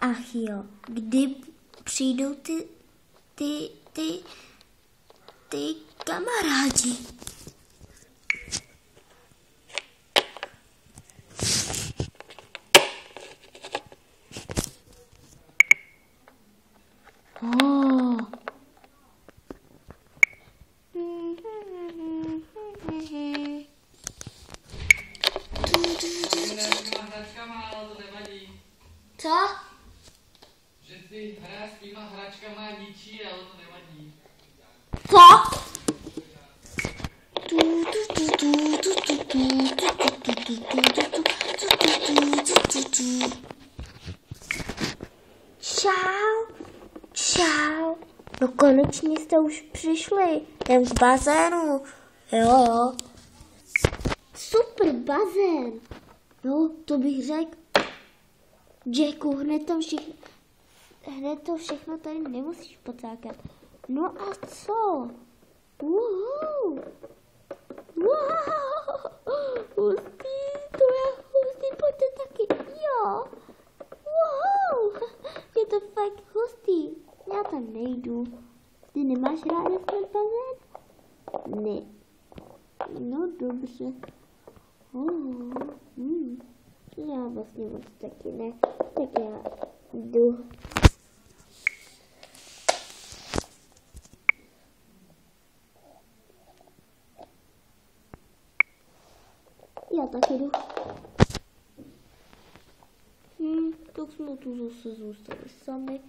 Ach jo, kdy přijdou ty kamarádi? Oh. Co? Že si hra s tvýma hračkama ničí, ale to nevadí. Co? Čau. Čau. No konečně jste už přišli. Jdem k bazénu. Jo. Super bazén. No, to bych řekl. Jacku, hned to všechno tady nemusíš pocákat. No a co? Wow. Hustý, to je hustý, pojďte taky. Jo. Wow. Je to fakt hustý. Já tam nejdu. Ty nemáš ráda ten bazén? Ne. No dobře. Já vlastně moc taky ne. Tak já jdu. Já taky jdu. Tak jsme tu zase zůstali sami.